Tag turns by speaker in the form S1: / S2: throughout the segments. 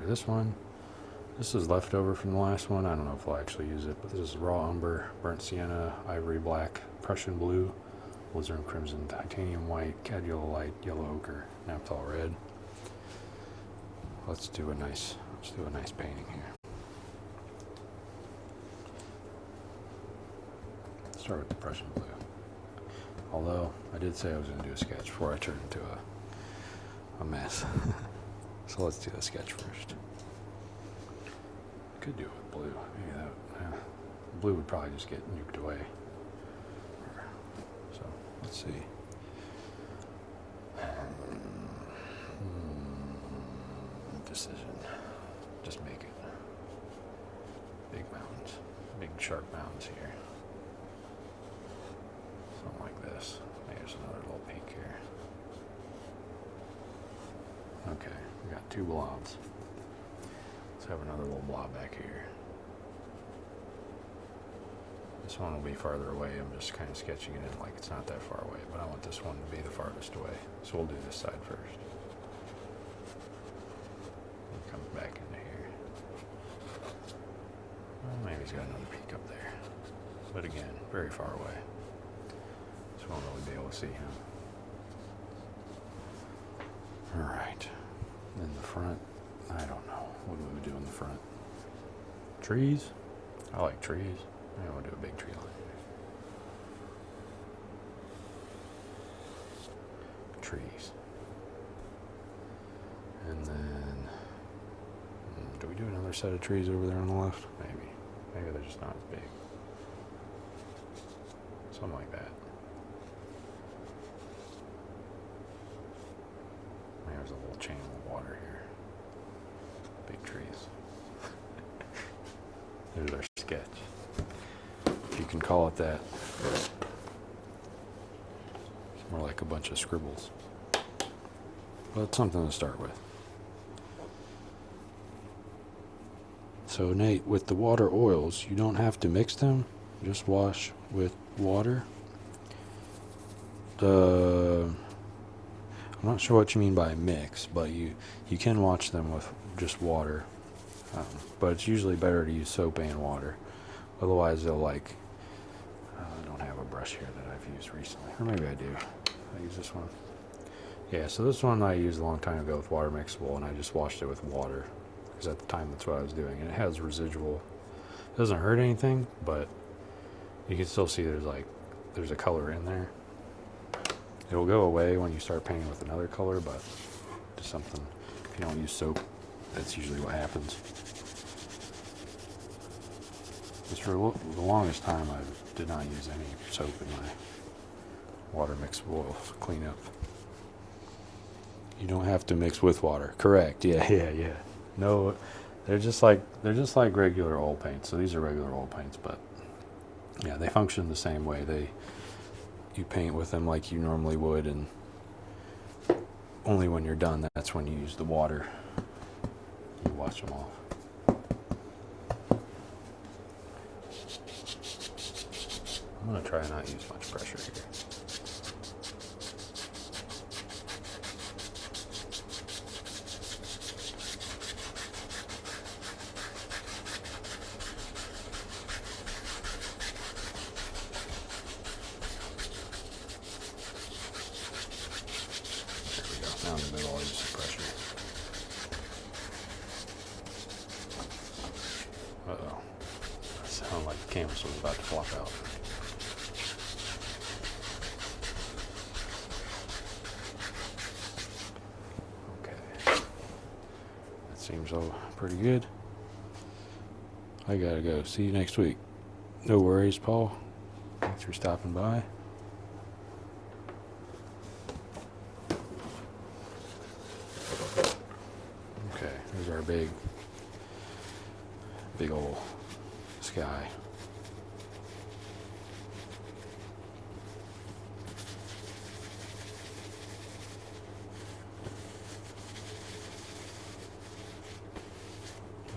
S1: this one. This is leftover from the last one. I don't know if I'll actually use it, but this is raw umber, burnt sienna, ivory black, Prussian blue, alizarin crimson, titanium white, cad yellow light, yellow ochre, naphthol red. Let's do a nice painting here. Start with the Prussian blue. Although I did say I was going to do a sketch before I turned into a mess. So let's do the sketch first. Could do it with blue. Maybe blue would probably just get nuked away. So let's see. Decision. Just make it. Big mountains. Big sharp mountains here. Something like this. There's another little peak here. Okay, we got two blobs. Let's have another little blob back here. This one will be farther away. I'm just kind of sketching it in like it's not that far away, but I want this one to be the farthest away. So we'll do this side first. It comes back into here. Well, maybe he's got another peak up there. But again, very far away. So we won't really be able to see him. Alright. In the front, I don't know. What do we do in the front? Trees? I like trees. Maybe we'll do a big tree line. Trees. And then, do we do another set of trees over there on the left? Maybe. Maybe they're just not as big. Something like that. There's a little chain of water here. Big trees. There's our sketch. If you can call it that. It's more like a bunch of scribbles. But it's something to start with. So Nate, with the water oils, you don't have to mix them. Just wash with water. I'm not sure what you mean by mix, but you can wash them with just water. But it's usually better to use soap and water. Otherwise they'll I don't have a brush here that I've used recently. Or maybe I do. I use this one. Yeah, so this one I used a long time ago with water mixable, and I just washed it with water. Because at the time that's what I was doing. And it has residual. It doesn't hurt anything, but you can still see there's a color in there. It'll go away when you start painting with another color, but just something, if you don't use soap, that's usually what happens. Just for the longest time, I did not use any soap in my water mixed oil cleanup. You don't have to mix with water. Correct. Yeah. No, they're just like regular oil paints. So these are regular oil paints, but yeah, they function the same way. You paint with them like you normally would, and only when you're done, that's when you use the water. You wash them off. I'm going to try and not use much pressure here. Down the middle, I'll use some pressure. Uh-oh. That sounded like the canvas was about to flop out. Okay. That seems all pretty good. I gotta go. See you next week. No worries, Paul. Thanks for stopping by. There's our big old sky.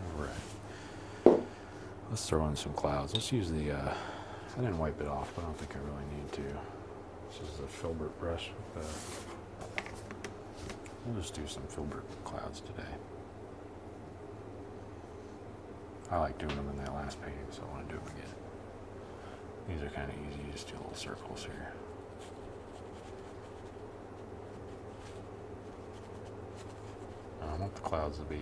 S1: All right. Let's throw in some clouds. Let's use the, I didn't wipe it off, but I don't think I really need to. This is the filbert brush. We'll just do some filbert clouds today. I like doing them in that last painting, so I want to do them again. These are kind of easy, just do little circles here. I want the clouds to be,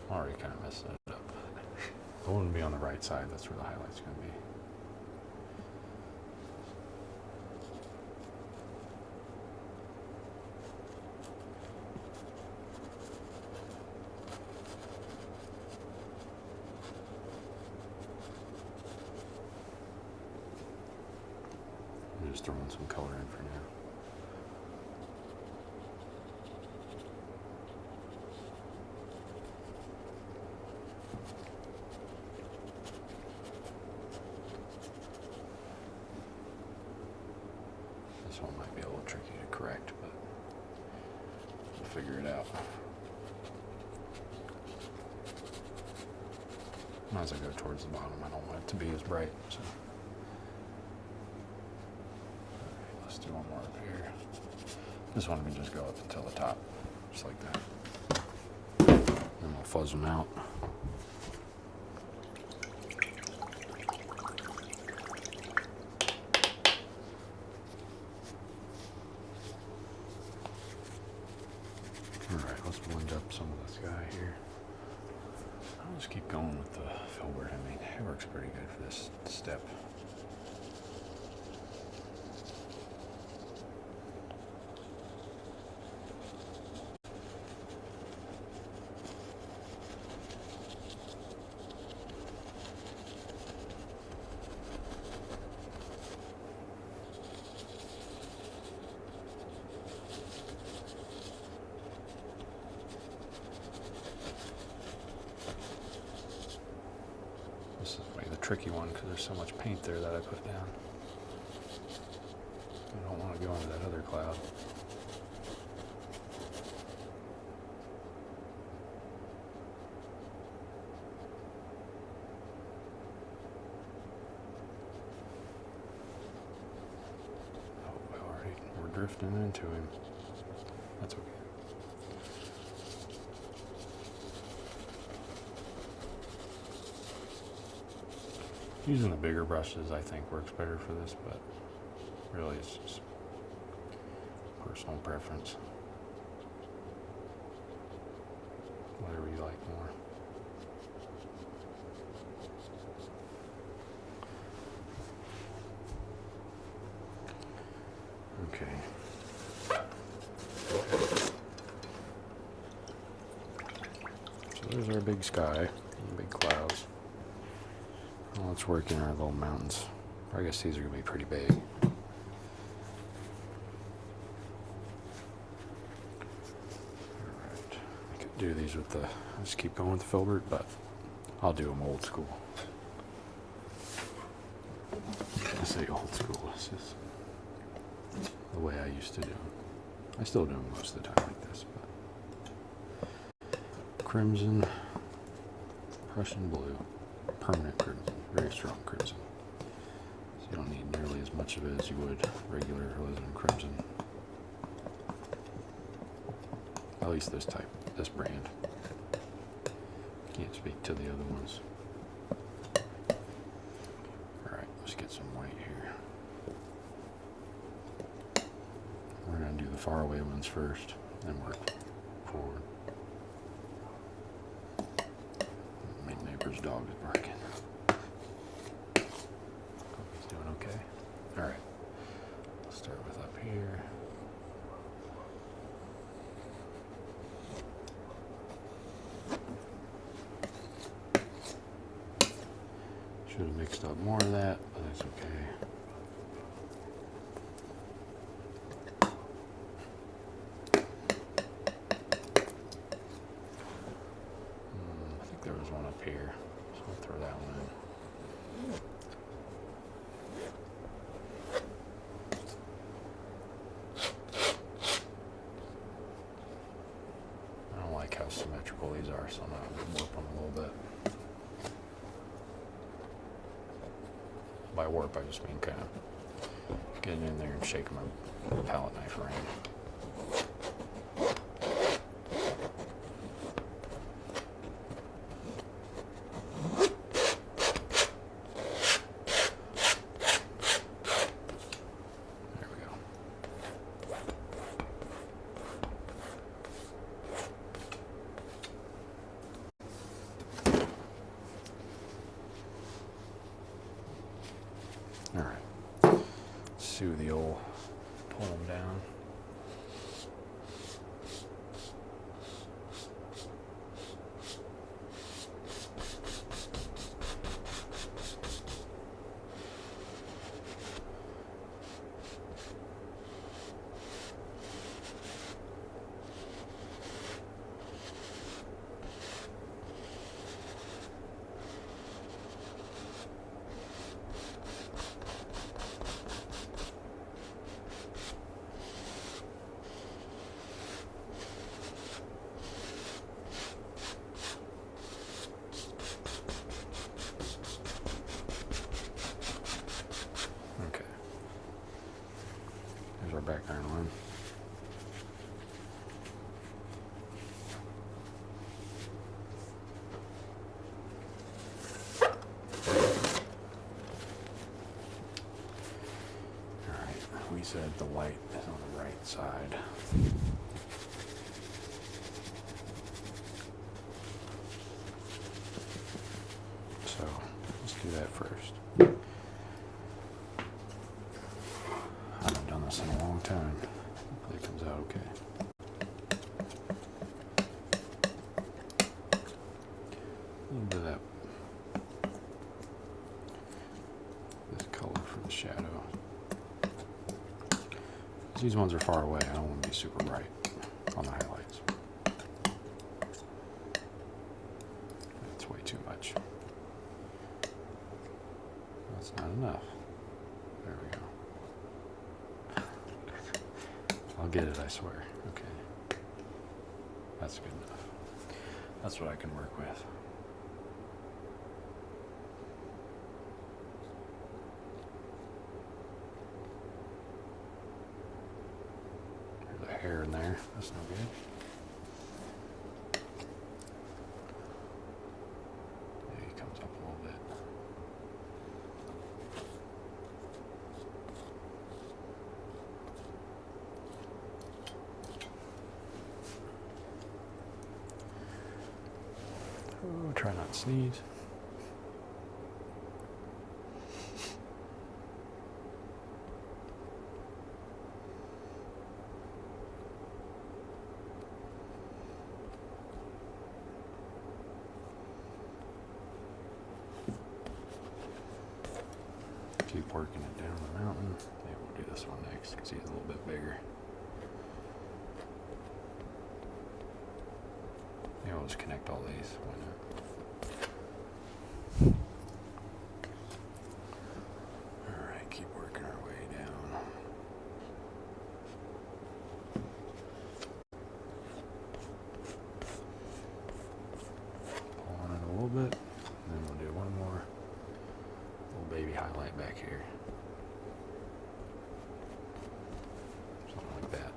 S1: I'm already kind of messing it up. I want them to be on the right side, that's where the highlight's going to be. I'm just throwing some color in for now. This one might be a little tricky to correct, but we'll figure it out. As I go towards the bottom, I don't want it to be as bright. So. Alright, let's do one more up here. This one we just go up until the top, just like that. Then we'll fuzz them out. Alright, let's blend up some of this guy here. I'll just keep going with the filbert. I mean, it works pretty good for this step. This is the tricky one because there's so much paint there that I put down. I don't want to go into that other cloud. Oh, we're drifting into him. That's okay. Using the bigger brushes, I think, works better for this, but really it's just personal preference. Whatever you like more. Okay. So there's our big sky and big clouds. Well, let's work in our little mountains. I guess these are going to be pretty big. Alright. I could do these with the, just keep going with the filbert, but I'll do them old school. I say old school, it's just the way I used to do them. I still do them most of the time like this, but crimson, Prussian blue, permanent crimson. Very strong crimson. So you don't need nearly as much of it as you would regular alizarin crimson. At least this type, this brand. Can't speak to the other ones. Alright, let's get some white here. We're going to do the faraway ones first, then work forward. My neighbor's dog is barking. Okay. All right. Let's start with up here. Should have mixed up more of that, but that's okay. I think there was one up here, so I'll throw that one in. How symmetrical these are, so I'm going to warp them a little bit. By warp, I just mean kind of getting in there and shaking my palette knife around. All right. Let's see the old pull them down. Okay. There's our back iron line. Alright, we said the light is on the right side. So let's do that first. I haven't done this in a long time. Hopefully it comes out okay. A little bit of that this color for the shadow. These ones are far away. I don't want to be super bright on the highlights. That's way too much. That's not enough. There we go. I'll get it, I swear. Okay. That's good enough. That's what I can work with. There's a hair in there. That's no good. Yeah, he comes up a little bit. Oh, try not to sneeze. Keep working it down the mountain. Maybe we'll do this one next because he's a little bit bigger. Maybe we'll just connect all these. Why not? Alright, keep working our way down. Pull on it a little bit, and then we'll do one more little baby highlight back here. Something like that.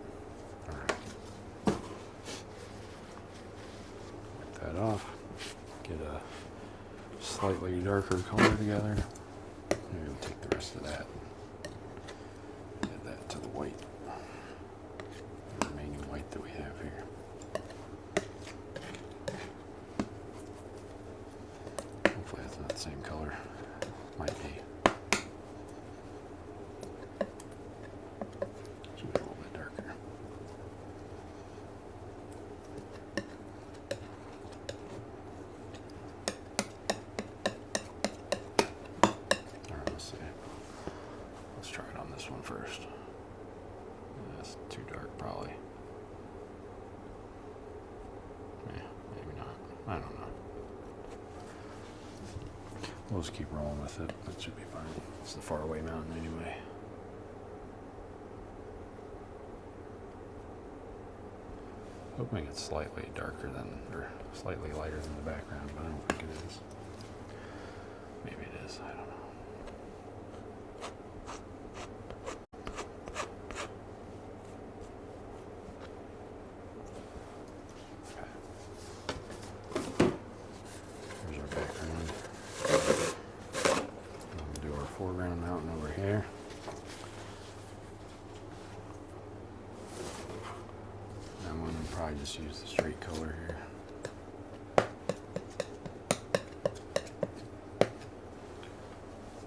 S1: Alright. Wipe that off. Get a slightly darker color together. Maybe we'll take the rest of that. Add that to the white. The remaining white that we have here. Hopefully that's not the same color. Might be. Should be a little bit darker. Alright, let's see. Let's try it on this one first. That's too dark, probably. Yeah, maybe not. I don't know. We'll just keep rolling with it. That should be fine. It's the faraway mountain anyway. Hoping it's slightly darker than, or slightly lighter than the background, but I don't think it is. Maybe it is. I don't know. Here's our background. We'll do our foreground mountain over here. That one, we'll probably just use the straight color here.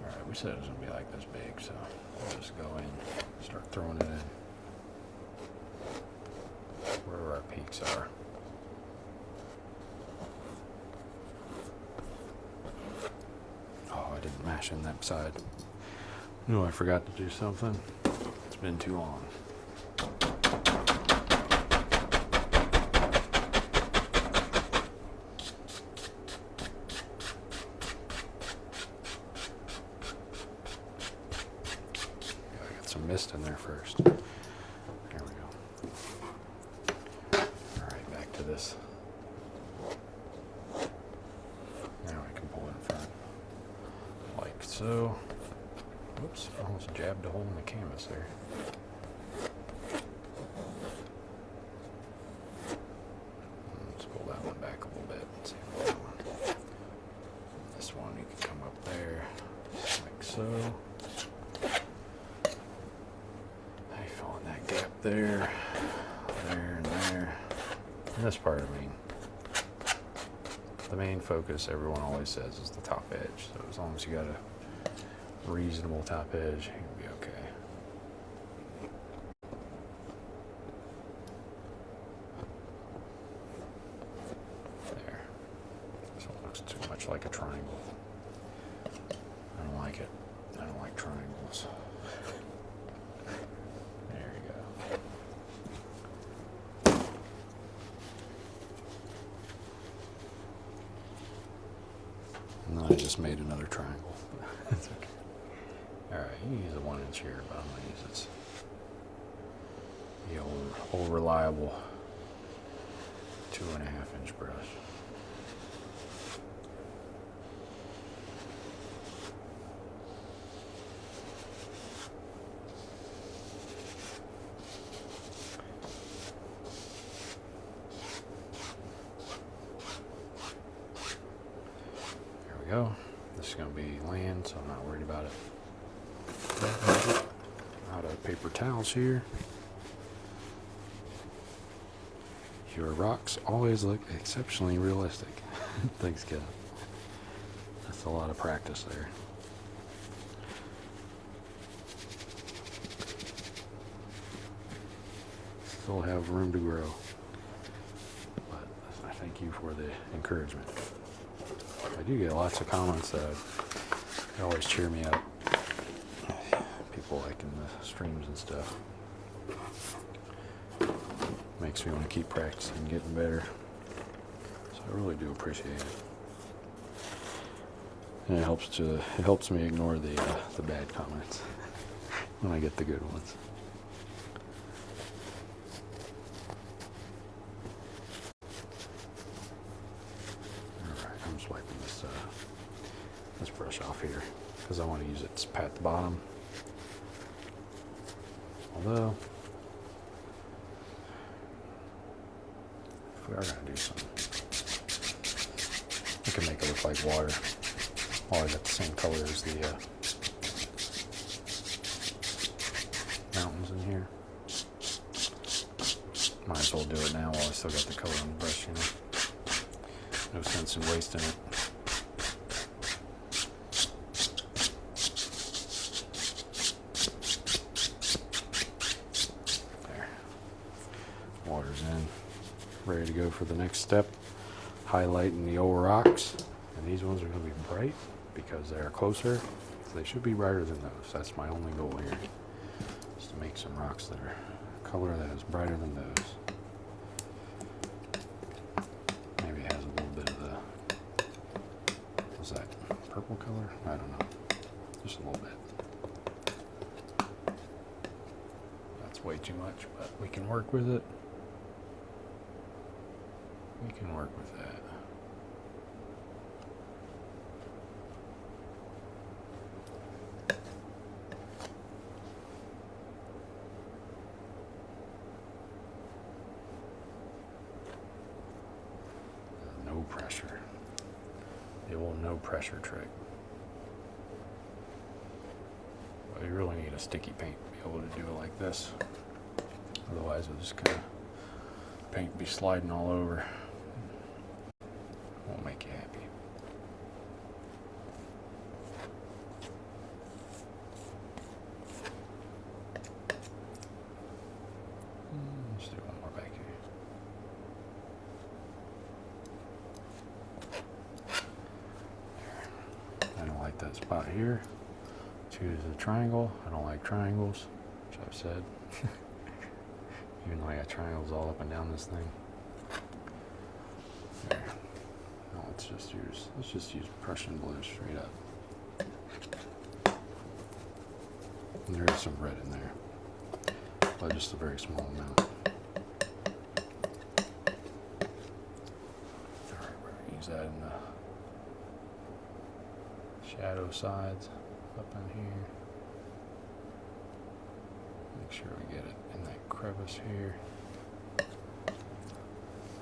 S1: Alright, we said it was going to be like this big, so we'll just go in, start throwing it in wherever our peaks are. Oh, I didn't mash in that side. No, I forgot to do something. It's been too long. Some mist in there first. There we go. Alright, back to this. Now I can pull it in front. Like so. Whoops, almost jabbed a hole in the canvas there. Let's pull that one back a little bit. Let's see what one. This one, you can come up there. Like so. There, and there. And this part, I mean, the main focus, everyone always says, is the top edge. So as long as you got a reasonable top edge, you'll be okay. There. This one looks too much like a triangle. I don't like it. I don't like triangles. And then I just made another triangle. That's okay. Alright, you can use a 1 inch here, but I'm going to use this. The old reliable 2.5 inch brush. Go. This is going to be land, so I'm not worried about it. Out of paper towels here. Your rocks always look exceptionally realistic. Thanks, Kevin. That's a lot of practice there. Still have room to grow. But I thank you for the encouragement. I do get lots of comments that always cheer me up. People liking the streams and stuff. Makes me want to keep practicing and getting better. So I really do appreciate it. And it helps me ignore the bad comments when I get the good ones. This brush off here because I want to use it to pat the bottom. Although, if we are going to do something, we can make it look like water. While I got the same color as the mountains in here. Might as well do it now while I still got the color on the brush, you know. No sense in wasting it. Water's in, ready to go for the next step, highlighting the old rocks. And these ones are going to be bright because they're closer, so they should be brighter than those. That's my only goal here, is to make some rocks that are color that is brighter than those. Maybe it has a little bit of the, what's that, purple color? I don't know, just a little bit. That's way too much, but we can work with it. We can work with that. No pressure. The old no pressure trick. But you really need a sticky paint to be able to do it like this. Otherwise it'll just kind of, paint be sliding all over. Won't make you happy. get that spot here. Choose a triangle. I don't like triangles, which I've said. Even though I got triangles all up and down this thing. There. Now let's just use Prussian blue straight up. And there is some red in there, but just a very small amount. Alright, we're going to use that in the shadow sides up in here. Make sure we get it in that crevice here.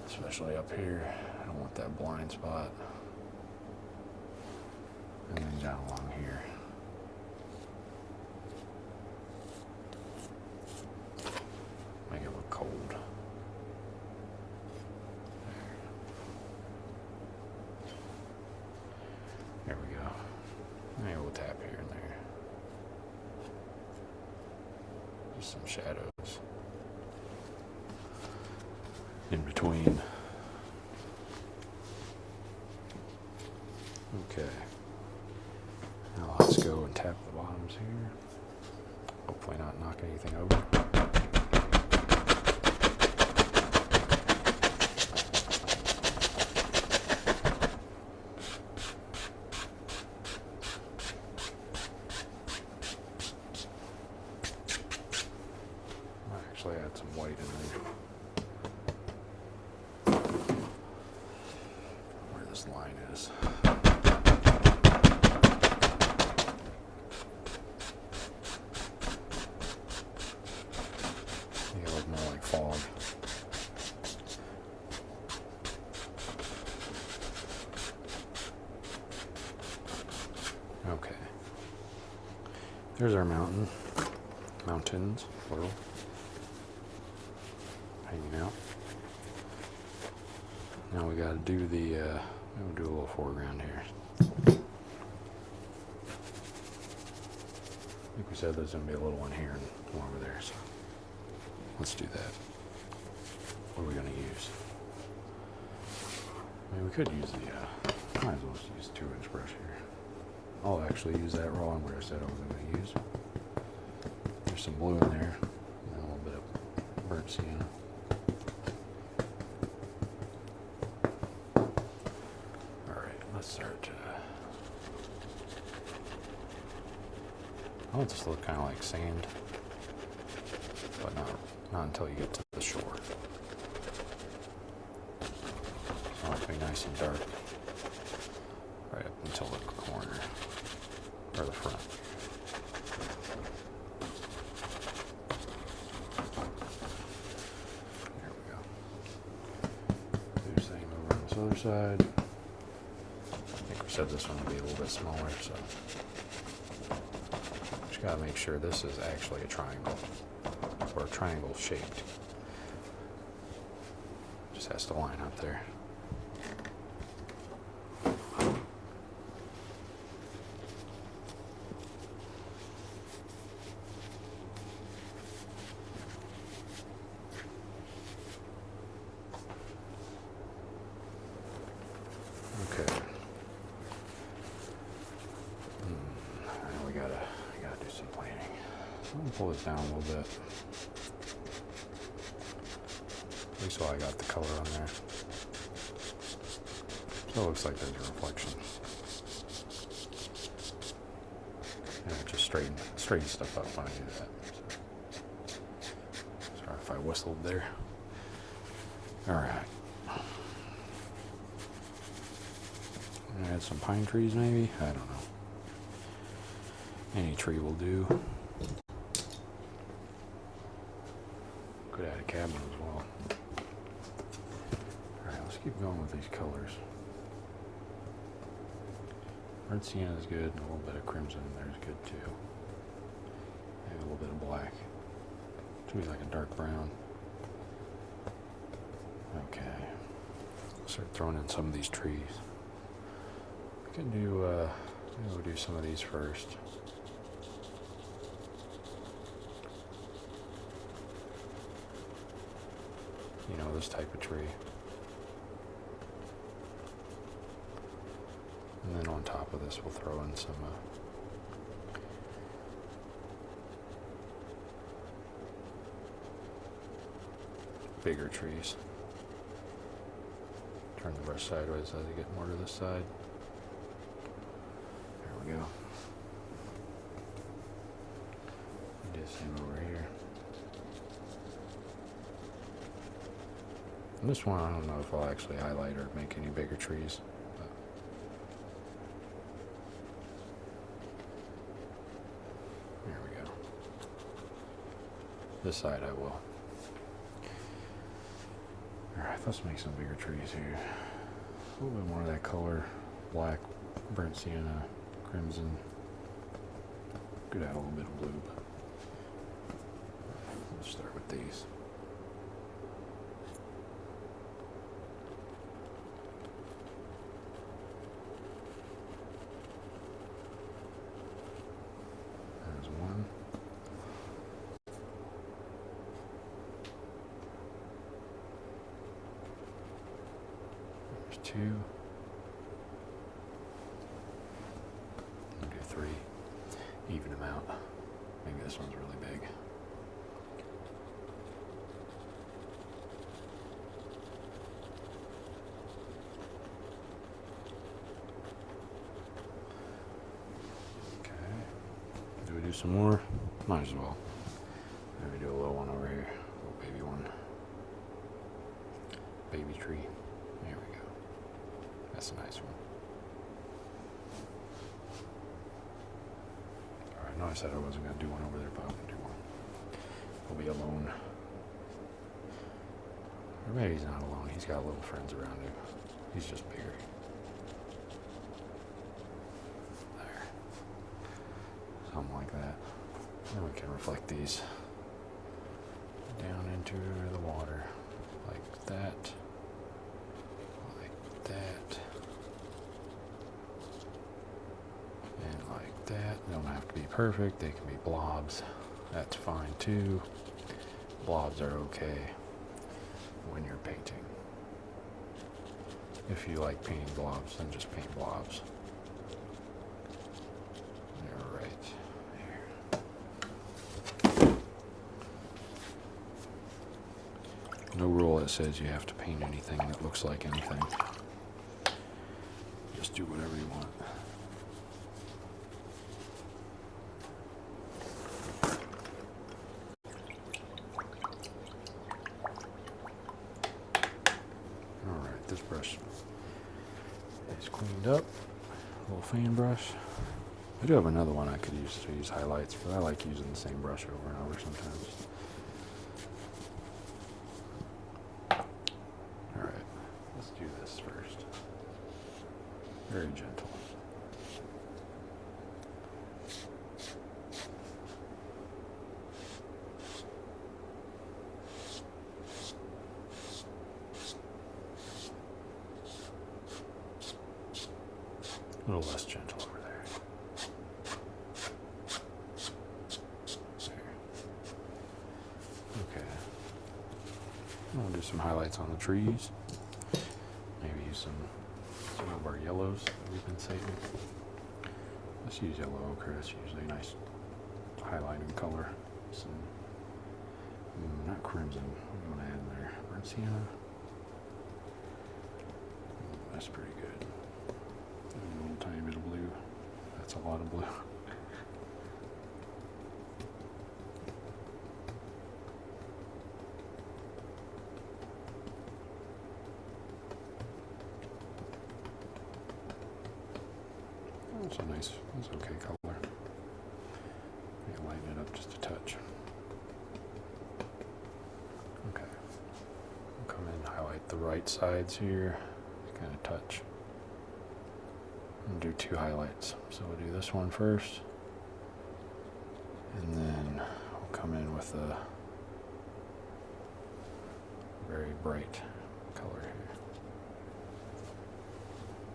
S1: Especially up here. I don't want that blind spot. And then down along here. Make it look cold. There we go. Maybe we'll tap here and there. Just some shadows in between. Okay. Now let's go and tap the bottoms here. Hopefully not knock anything over. Actually add some white in there. Where this line is. Make it look more like fog. Okay. There's our mountains, plural. Hanging out. Now we got to do the, we'll do a little foreground here. I think we said there's going to be a little one here and one over there, so let's do that. What are we going to use? I mean, we could use the, might as well just use 2-inch brush here. I'll actually use that raw umber I said I was going to use. There's some blue in there, and a little bit of burnt sienna. Let's start. I want this to look kind of like sand, but not until you get to the shore. I want it to be nice and dark, right up until the corner or the front. There we go. Do the same over on this other side. Said this one would be a little bit smaller, so just gotta make sure this is actually a triangle or triangle shaped. Just has to line up there. Okay. I gotta do some planning. I'm gonna pull this down a little bit. At least while I got the color on there. So it looks like there's a reflection. And just straighten stuff up when I do that. So. Sorry if I whistled there. Alright. Add some pine trees maybe? I don't know. Any tree will do. Could add a cabin as well. Alright, let's keep going with these colors. Red sienna is good, and a little bit of crimson in there is good too. Maybe a little bit of black. Should be like a dark brown. Okay. Start throwing in some of these trees. We can do, maybe we'll do some of these first. You know, this type of tree. And then on top top of this, we'll throw in some bigger trees. Turn the brush sideways as I get more to this side. There we go. Do the same over here. And this one, I don't know if I'll actually highlight or make any bigger trees. But there we go. This side I will. Alright, let's make some bigger trees here. A little bit more of that color. Black, burnt sienna, crimson. Could add a little bit of blue. Let's start with these. There's one. There's two. I'll do three. Even them out. Maybe this one's really big. Okay. Do we do some more? Might as well. Maybe do a little one over here. A little baby one. Baby tree. There we go. That's a nice one. Alright, no, I said I wasn't going to do one over there, but I'm going to do one. He'll be alone. Or maybe he's not alone. He's got little friends around him. He's just bigger. There. Something like that. And we can reflect these down into the water. Like that. Like that. And like that. They don't have to be perfect. They can be blobs. That's fine too. Blobs are okay when you're painting. If you like painting blobs, then just paint blobs. They're right here. No rule that says you have to paint anything that looks like anything. Just do whatever you want. Alright, this brush is cleaned up. A little fan brush. I do have another one I could use to use highlights, but I like using the same brush over and over sometimes. Alright, let's do this first. Very gentle. A little less gentle over there. There. Okay. We'll do some highlights on the trees. Maybe use some of our yellows that we've been saving. Let's use yellow ochre. That's usually a nice highlighting color. Some, not crimson. What do you want to add in there? Burnt sienna. That's pretty good. A little tiny bit of blue. That's a lot of blue. That's a nice, that's okay color. Maybe lighten it up just a touch. Okay. I'll come in and highlight the right sides here. Kind of touch. And do two highlights. So we'll do this one first. And then we'll come in with a very bright color here.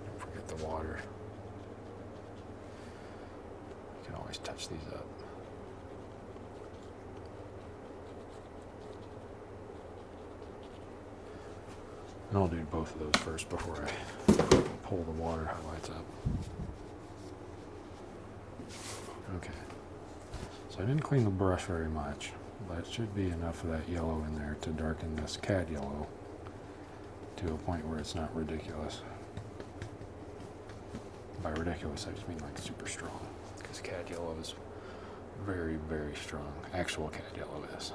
S1: Don't forget the water. You can always touch these up. And I'll do both of those first before I pull the water highlights up. So I didn't clean the brush very much, but it should be enough of that yellow in there to darken this cad yellow to a point where it's not ridiculous. By ridiculous, I just mean like super strong, because cad yellow is very, very strong. Actual cad yellow is.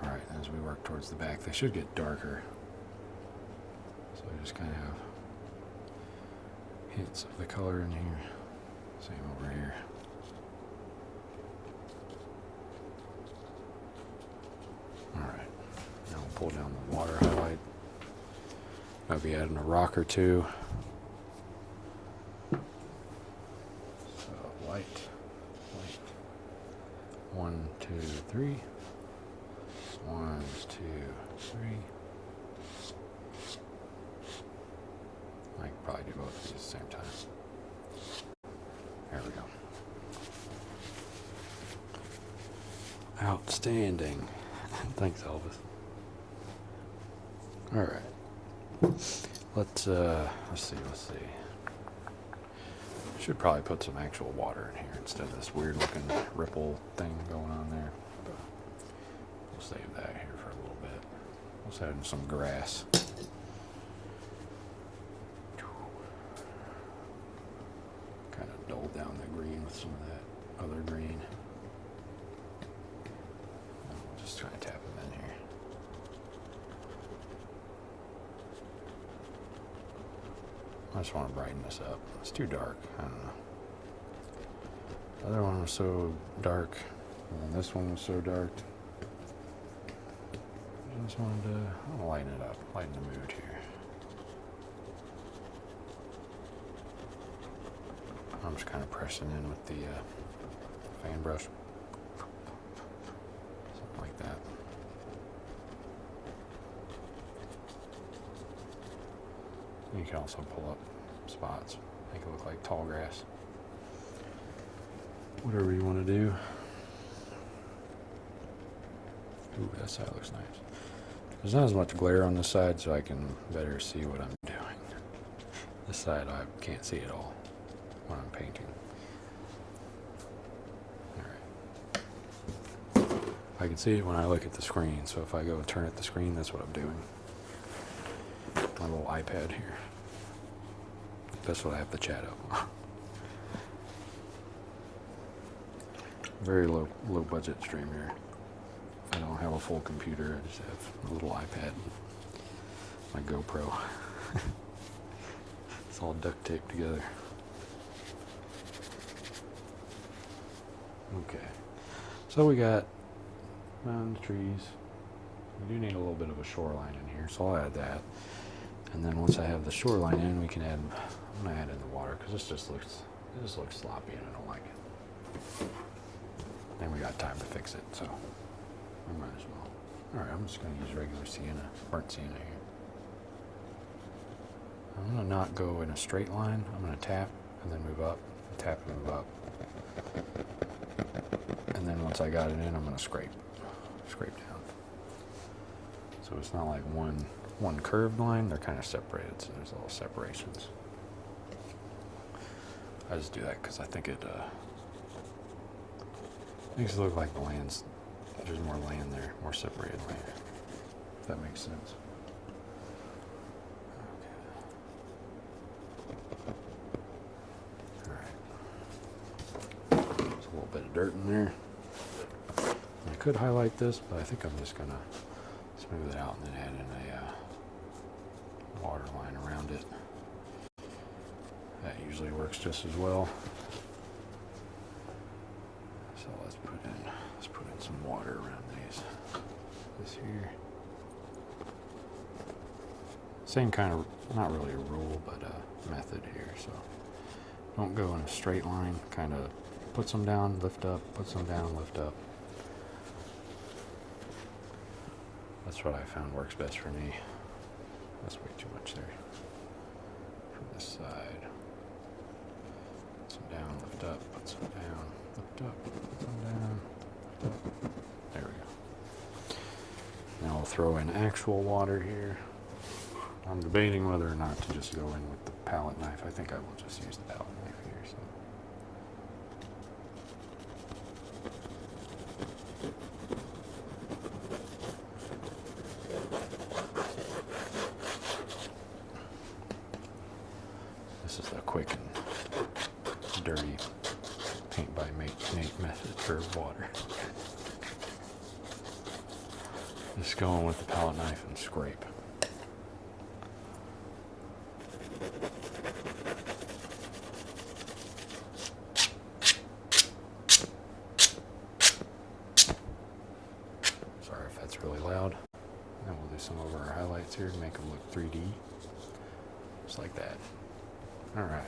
S1: Alright, as we work towards the back, they should get darker. So I just kind of have hints of the color in here. Same over here. Alright, now we'll pull down the water highlight. Maybe adding a rock or two. So light, light. 1, 2, 3. 1, 2, 3. I could probably do both of these at the same time. There we go. Outstanding. Thanks, Elvis. All right. Let's see. Should probably put some actual water in here instead of this weird looking ripple thing going on there. But we'll save that here for a little bit. Let's add in some grass. Kind of dull down the green with some of that other green. And we'll just try to tap them in here. I just want to brighten this up. It's too dark. I don't know. The other one was so dark, and this one was so dark. I just wanted to lighten it up, lighten the mood here. I'm just kind of pressing in with the fan brush. Something like that. You can also pull up spots, make it look like tall grass. Whatever you want to do. Ooh, that side looks nice. There's not as much glare on this side, so I can better see what I'm doing. This side I can't see at all when I'm painting. Alright. I can see it when I look at the screen, so if I go and turn at the screen, that's what I'm doing. My little iPad here. That's what I have to chat up. Very low budget stream here. I don't have a full computer, I just have a little iPad, my GoPro. It's all duct taped together. Okay, so we got mountains, trees. We do need a little bit of a shoreline in here, so I'll add that. And then once I have the shoreline in, we can add, I'm gonna add in the water, because it just looks sloppy and I don't like it. And we got time to fix it, so I might as well. Alright, I'm just going to use regular sienna, burnt sienna here. I'm going to not go in a straight line. I'm going to tap and then move up, tap and move up. And then once I got it in, I'm going to scrape down. So it's not like one curved line, they're kind of separated, so there's little separations. I just do that because I think it makes it look like the land's, there's more land there, more separated land, if that makes sense. Okay. Alright. There's a little bit of dirt in there. I could highlight this, but I think I'm just going to smooth it out and then add in a water line around it. That usually works just as well. So let's put in some water around these. This here. Same kind of, not really a rule, but a method here. So don't go in a straight line. Kind of put some down, lift up, put some down, lift up. That's what I found works best for me. That's way too much there. From this side. Put some down, lift up, put some down, lift up, put some down, lift up. There we go. Now we'll throw in actual water here. I'm debating whether or not to just go in with the palette knife. I think I will just use the palette knife here. So. This is the quick and dirty paint by Nate method for water. Just go in with the palette knife and scrape. Sorry if that's really loud. And we'll do some of our highlights here to make them look 3D. Just like that. Alright.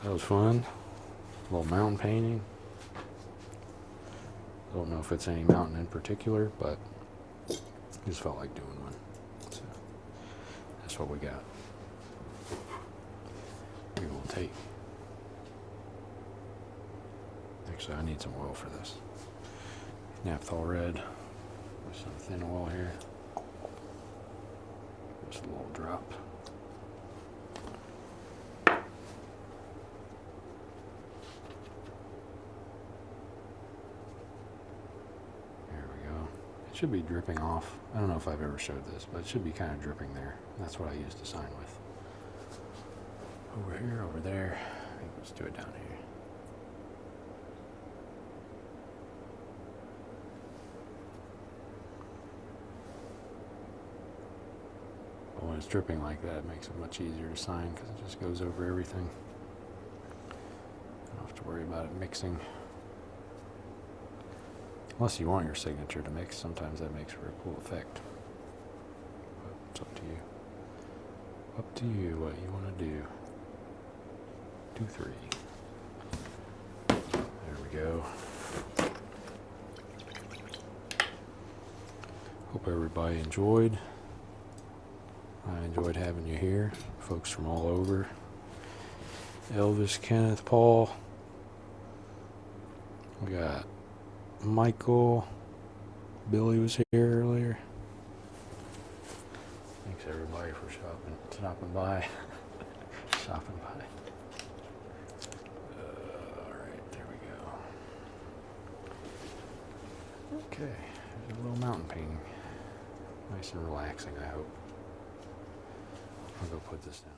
S1: That was fun. A little mountain painting. I don't know if it's any mountain in particular, but just felt like doing one. So that's what we got. We will take. Actually, I need some oil for this. Naphthol red with some thin oil here. Just a little drop. It should be dripping off. I don't know if I've ever showed this, but it should be kind of dripping there. That's what I use to sign with. Over here, over there. Let's do it down here. But when it's dripping like that, it makes it much easier to sign because it just goes over everything. I don't have to worry about it mixing. Unless you want your signature to mix, sometimes that makes for a cool effect. But it's up to you. Up to you what you want to do. 2, 3. There we go. Hope everybody enjoyed. I enjoyed having you here. Folks from all over. Elvis, Kenneth, Paul. We got Michael, Billy was here earlier. Thanks everybody for stopping by. Stopping by. Alright, there we go. Okay, there's a little mountain painting. Nice and relaxing, I hope. I'll go put this down.